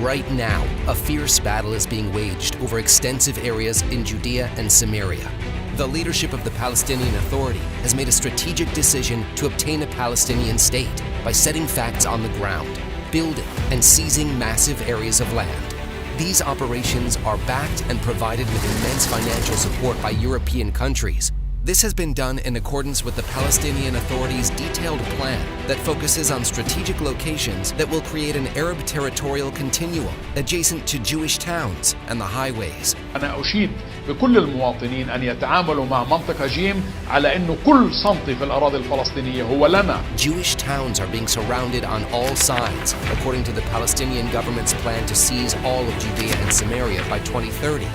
Right now, a fierce battle is being waged over extensive areas in Judea and Samaria. The leadership of the Palestinian Authority has made a strategic decision to obtain a Palestinian state by setting facts on the ground, building and seizing massive areas of land. These operations are backed and provided with immense financial support by European countries. This has been done in accordance with the Palestinian Authority's detailed plan that focuses on strategic locations that will create an Arab territorial continuum adjacent to Jewish towns and the highways. أنا أشيد بكل المواطنين أن يتعاملوا مع منطقة جيم على أنه كل سنتي في الأراضي الفلسطينية هو لنا. Jewish towns are being surrounded on all sides, according to the Palestinian government's plan to seize all of Judea and Samaria by 2030,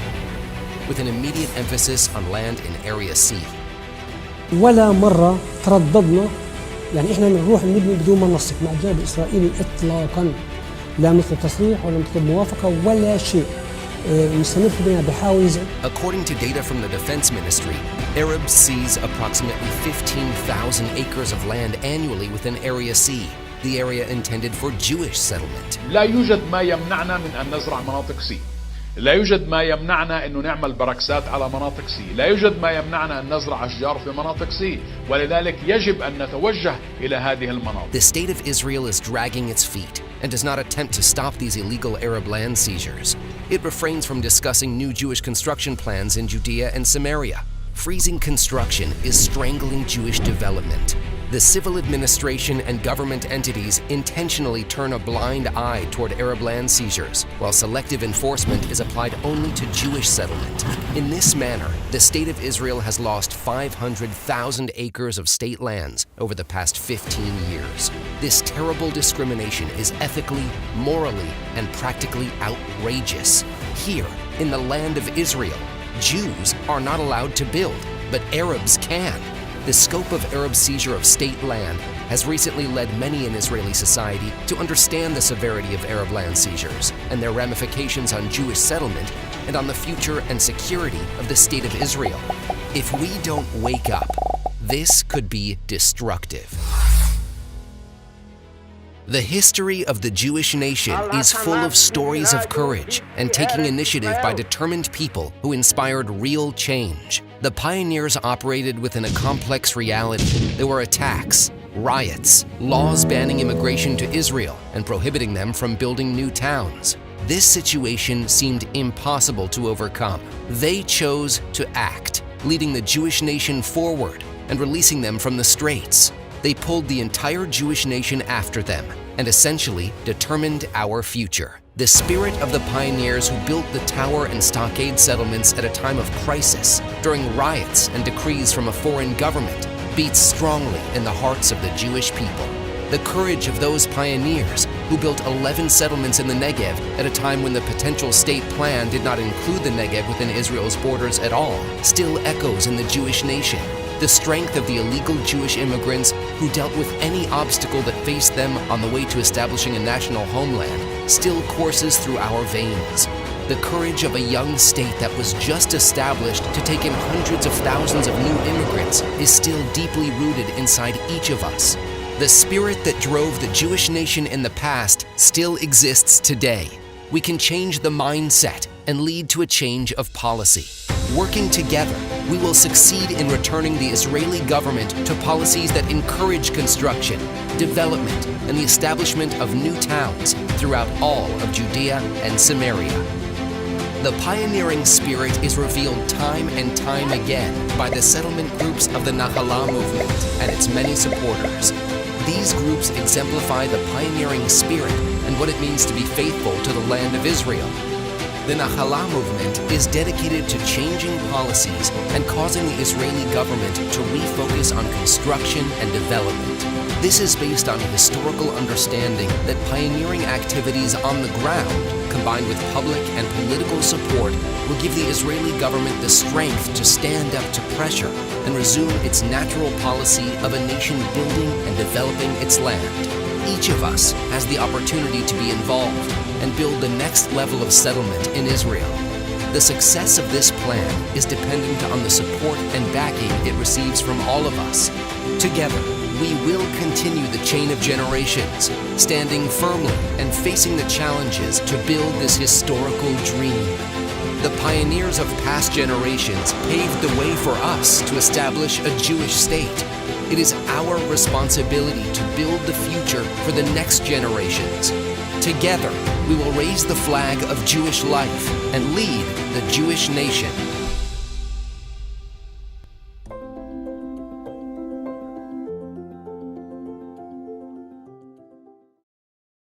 with an immediate emphasis on land in Area C. ولا مرة ترددنا يعني إحنا نروح نبني بدون ما ننسق مع الجانب الإسرائيلي إطلاقاً، لا مثل تصريح ولا مثل موافقة ولا شيء. مستمر في بناء بحاول. According to data from the Defense Ministry, Arabs seize approximately 15,000 acres of land annually within Area C, the area intended for Jewish settlement. لا يوجد ما يمنعنا من أن نزرع مناطق سي. لا يوجد ما يمنعنا أنه نعمل بركسات على مناطق سي. لا يوجد ما يمنعنا أن نزرع أشجار في مناطق سي. ولذلك يجب أن نتوجه إلى هذه المناطق. The state of Israel is dragging its feet and does not attempt to stop these illegal Arab land seizures. It refrains from discussing new Jewish construction plans in Judea and Samaria. Freezing construction is strangling Jewish development. The civil administration and government entities intentionally turn a blind eye toward Arab land seizures, while selective enforcement is applied only to Jewish settlement. In this manner, the State of Israel has lost 500,000 acres of state lands over the past 15 years. This terrible discrimination is ethically, morally, and practically outrageous. Here, in the land of Israel, Jews are not allowed to build, but Arabs can. The scope of Arab seizure of state land has recently led many in Israeli society to understand the severity of Arab land seizures and their ramifications on Jewish settlement and on the future and security of the State of Israel. If we don't wake up, this could be destructive. The history of the Jewish nation is full of stories of courage and taking initiative by determined people who inspired real change. The pioneers operated within a complex reality. There were attacks, riots, laws banning immigration to Israel and prohibiting them from building new towns. This situation seemed impossible to overcome. They chose to act, leading the Jewish nation forward and releasing them from the straits. They pulled the entire Jewish nation after them and essentially determined our future. The spirit of the pioneers who built the tower and stockade settlements at a time of crisis, during riots and decrees from a foreign government, beats strongly in the hearts of the Jewish people. The courage of those pioneers who built 11 settlements in the Negev at a time when the potential state plan did not include the Negev within Israel's borders at all still echoes in the Jewish nation. The strength of the illegal Jewish immigrants who dealt with any obstacle that faced them on the way to establishing a national homeland still courses through our veins. The courage of a young state that was just established to take in hundreds of thousands of new immigrants is still deeply rooted inside each of us. The spirit that drove the Jewish nation in the past still exists today. We can change the mindset and lead to a change of policy. Working together, we will succeed in returning the Israeli government to policies that encourage construction, development, and the establishment of new towns throughout all of Judea and Samaria. The pioneering spirit is revealed time and time again by the settlement groups of the Nachala movement and its many supporters. These groups exemplify the pioneering spirit and what it means to be faithful to the land of Israel. The Nachala movement is dedicated to changing policies and causing the Israeli government to refocus on construction and development. This is based on a historical understanding that pioneering activities on the ground, combined with public and political support, will give the Israeli government the strength to stand up to pressure and resume its natural policy of a nation building and developing its land. Each of us has the opportunity to be involved and build the next level of settlement in Israel. The success of this plan is dependent on the support and backing it receives from all of us. Together, we will continue the chain of generations, standing firmly and facing the challenges to build this historical dream. The pioneers of past generations paved the way for us to establish a Jewish state. It is our responsibility to build the future for the next generations. Together, we will raise the flag of Jewish life and lead the Jewish nation